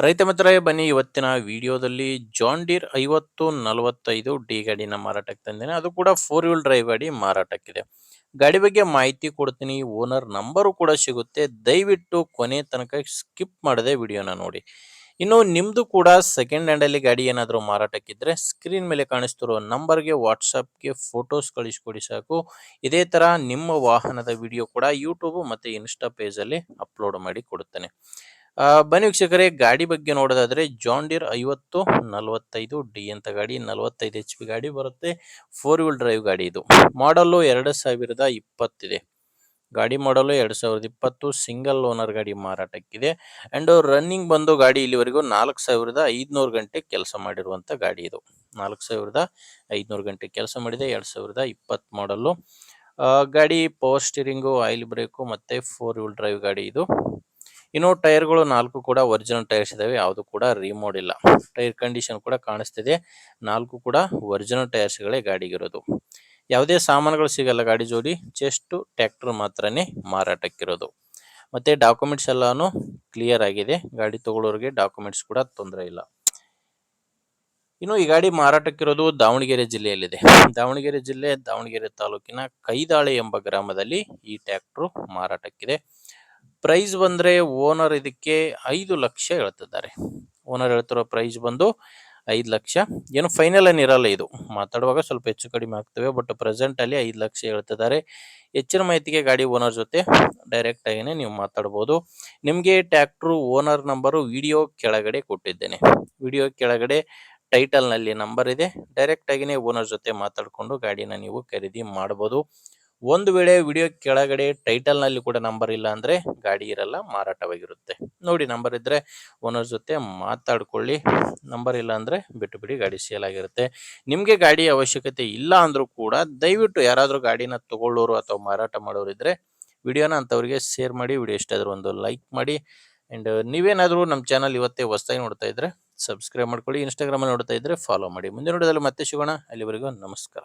ರೈತ ಮಿತ್ರರೇ ಬನ್ನಿ ಇವತ್ತಿನ ವಿಡಿಯೋದಲ್ಲಿ ಜಾನ್ ಡೀರ್ 5045 ಡಿ ಗಾಡಿನ ಮಾರಾಟಕ್ಕೆ ತಂದೇನೆ. ಅದು ಕೂಡ 4 ವೀಲ್ ಡ್ರೈವ್ ಗಾಡಿ ಮಾರಾಟಕ್ಕಿದೆ. ಗಾಡಿ ಬಗ್ಗೆ ಮಾಹಿತಿ ಕೊಡ್ತೀನಿ. ಓನರ್ ನಂಬರು ಕೂಡ ಸಿಗುತ್ತೆ. ದಯವಿಟ್ಟು ಕೊನೆ ತನಕ ಸ್ಕಿಪ್ ಮಾಡದೆ ವಿಡಿಯೋನ ನೋಡಿ. ಇನ್ನು ನಿಮ್ದು ಕೂಡ ಸೆಕೆಂಡ್ ಹ್ಯಾಂಡ್ ಅಲ್ಲಿ ಗಾಡಿ ಏನಾದರೂ ಮಾರಾಟಕ್ಕಿದ್ರೆ ಸ್ಕ್ರೀನ್ ಮೇಲೆ ಕಾಣಿಸ್ತಿರೋ ನಂಬರ್ಗೆ ವಾಟ್ಸಪ್ಗೆ ಫೋಟೋಸ್ ಕಳಿಸ್ಕೊಡಿ ಸಾಕು. ಇದೇ ತರ ನಿಮ್ಮ ವಾಹನದ ವಿಡಿಯೋ ಕೂಡ ಯೂಟ್ಯೂಬ್ ಮತ್ತೆ ಇನ್ಸ್ಟಾ ಪೇಜ್ ಅಲ್ಲಿ ಅಪ್ಲೋಡ್ ಮಾಡಿ ಕೊಡುತ್ತೇನೆ. ಬನ್ನಿ ವೀಕ್ಷಕರೇ, ಗಾಡಿ ಬಗ್ಗೆ ನೋಡೋದಾದ್ರೆ ಜಾನ್ ಡೀರ್ 5045 ಡಿ ಅಂತ ಗಾಡಿ, 45 HP ಗಾಡಿ ಬರುತ್ತೆ. 4 ವೀಲ್ ಡ್ರೈವ್ ಗಾಡಿ ಇದು. ಮಾಡಲ್ಲು 2020 ಇದೆ. ಗಾಡಿ ಮಾಡಲು 2020 ಸಿಂಗಲ್ ಓನರ್ ಗಾಡಿ ಮಾರಾಟಕ್ಕಿದೆ. ಅಂಡ್ ರನ್ನಿಂಗ್ ಬಂದು ಗಾಡಿ ಇಲ್ಲಿವರೆಗೂ 4500 ಗಂಟೆ ಕೆಲಸ ಮಾಡಿರುವಂತ ಗಾಡಿ ಇದು. 4500 ಗಂಟೆ ಕೆಲಸ ಮಾಡಿದೆ. 2020 ಮಾಡಲ್ಲು. ಗಾಡಿ ಪವರ್ ಸ್ಟೀರಿಂಗು, ಆಯಿಲ್ ಬ್ರೇಕು ಮತ್ತೆ 4 ವೀಲ್ ಡ್ರೈವ್ ಗಾಡಿ ಇದು. ಇನ್ನು ಟೈರ್ಗಳು 4 ಕೂಡ ಒರಿಜಿನಲ್ ಟೈರ್ಸ್ ಇದಾವೆ. ಯಾವುದು ಕೂಡ ರಿಮೋಡ್ ಇಲ್ಲ. ಟೈರ್ ಕಂಡೀಷನ್ ಕೂಡ ಕಾಣಿಸ್ತಿದೆ. 4 ಕೂಡ ಒರಿಜಿನಲ್ ಟೈರ್ಸ್ಗಳೇ ಗಾಡಿಗಿರೋದು. ಯಾವುದೇ ಸಾಮಾನುಗಳು ಸಿಗಲ್ಲ ಗಾಡಿ ಜೋಡಿ. ಜಸ್ಟ್ ಟ್ರ್ಯಾಕ್ಟರ್ ಮಾತ್ರನೇ ಮಾರಾಟಕ್ಕಿರೋದು. ಮತ್ತೆ ಡಾಕ್ಯುಮೆಂಟ್ಸ್ ಎಲ್ಲಾನು ಕ್ಲಿಯರ್ ಆಗಿದೆ. ಗಾಡಿ ತಗೊಳ್ಳೋರಿಗೆ ಡಾಕ್ಯುಮೆಂಟ್ಸ್ ಕೂಡ ತೊಂದರೆ ಇಲ್ಲ. ಇನ್ನು ಈ ಗಾಡಿ ಮಾರಾಟಕ್ಕಿರೋದು ದಾವಣಗೆರೆ ಜಿಲ್ಲೆಯಲ್ಲಿದೆ. ದಾವಣಗೆರೆ ಜಿಲ್ಲೆ, ದಾವಣಗೆರೆ ತಾಲೂಕಿನ ಕೈದಾಳೆ ಎಂಬ ಗ್ರಾಮದಲ್ಲಿ ಈ ಟ್ರ್ಯಾಕ್ಟರ್ ಮಾರಾಟಕ್ಕಿದೆ. ಪ್ರೈಸ್ ಬಂದ್ರೆ ಓನರ್ ಇದಕ್ಕೆ 5 ಲಕ್ಷ ಹೇಳ್ತಿದ್ದಾರೆ. ಓನರ್ ಹೇಳ್ತಿರೋ ಪ್ರೈಸ್ ಬಂದು 5 ಲಕ್ಷ. ಏನು ಫೈನಲ್ ಏನು ಇರಲ್ಲ ಇದು. ಮಾತಾಡುವಾಗ ಸ್ವಲ್ಪ ಹೆಚ್ಚು ಕಡಿಮೆ ಆಗ್ತವೆ. ಬಟ್ ಪ್ರೆಸೆಂಟ್ ಅಲ್ಲಿ 5 ಲಕ್ಷ ಹೇಳ್ತಿದ್ದಾರೆ. ಹೆಚ್ಚಿನ ಮಾಹಿತಿಗೆ ಗಾಡಿ ಓನರ್ ಜೊತೆ ಡೈರೆಕ್ಟ್ ಆಗಿನೇ ನೀವು ಮಾತಾಡಬಹುದು. ನಿಮಗೆ ಟ್ರ್ಯಾಕ್ಟರ್ ಓನರ್ ನಂಬರು ವಿಡಿಯೋ ಕೆಳಗಡೆ ಕೊಟ್ಟಿದ್ದೇನೆ. ವಿಡಿಯೋ ಕೆಳಗಡೆ ಟೈಟಲ್ ನಲ್ಲಿ ನಂಬರ್ ಇದೆ. ಡೈರೆಕ್ಟ್ ಆಗಿನೇ ಓನರ್ ಜೊತೆ ಮಾತಾಡಿಕೊಂಡು ಗಾಡಿನ ನೀವು ಖರೀದಿ ಮಾಡಬಹುದು. ಒಂದು ವೇಳೆ ವಿಡಿಯೋ ಕೆಳಗಡೆ ಟೈಟಲ್ ನಲ್ಲಿ ಕೂಡ ನಂಬರ್ ಇಲ್ಲ ಅಂದ್ರೆ ಗಾಡಿ ಇರಲ್ಲ, ಮಾರಾಟವಾಗಿರುತ್ತೆ. ನೋಡಿ, ನಂಬರ್ ಇದ್ರೆ ಓನರ್ ಜೊತೆ ಮಾತಾಡ್ಕೊಳ್ಳಿ. ನಂಬರ್ ಇಲ್ಲ ಅಂದ್ರೆ ಬಿಟ್ಟು ಬಿಡಿ, ಗಾಡಿ ಸೇಲ್ ಆಗಿರುತ್ತೆ. ನಿಮ್ಗೆ ಗಾಡಿ ಅವಶ್ಯಕತೆ ಇಲ್ಲ ಅಂದ್ರೂ ಕೂಡ ದಯವಿಟ್ಟು ಯಾರಾದ್ರೂ ಗಾಡಿನ ತಗೊಳ್ಳೋರು ಅಥವಾ ಮಾರಾಟ ಮಾಡೋರು ಇದ್ರೆ ವಿಡಿಯೋನ ಅಂತವರಿಗೆ ಶೇರ್ ಮಾಡಿ. ವಿಡಿಯೋ ಇಷ್ಟ ಆದ್ರೆ ಒಂದು ಲೈಕ್ ಮಾಡಿ. ಅಂಡ್ ನೀವೇನಾದ್ರೂ ನಮ್ಮ ಚಾನಲ್ ಇವತ್ತೇ ಹೊಸದಾಗಿ ನೋಡ್ತಾ ಇದ್ರೆ ಸಬ್ಸ್ಕ್ರೈಬ್ ಮಾಡ್ಕೊಳ್ಳಿ. ಇನ್ಸ್ಟಾಗ್ರಾಮ್ ಅಲ್ಲಿ ನೋಡ್ತಾ ಇದ್ರೆ ಫಾಲೋ ಮಾಡಿ. ಮುಂದಿನ ವಿಡಿಯೋದಲ್ಲಿ ಮತ್ತೆ ಸಿಗೋಣ. ಅಲ್ಲಿವರೆಗೂ ನಮಸ್ಕಾರ.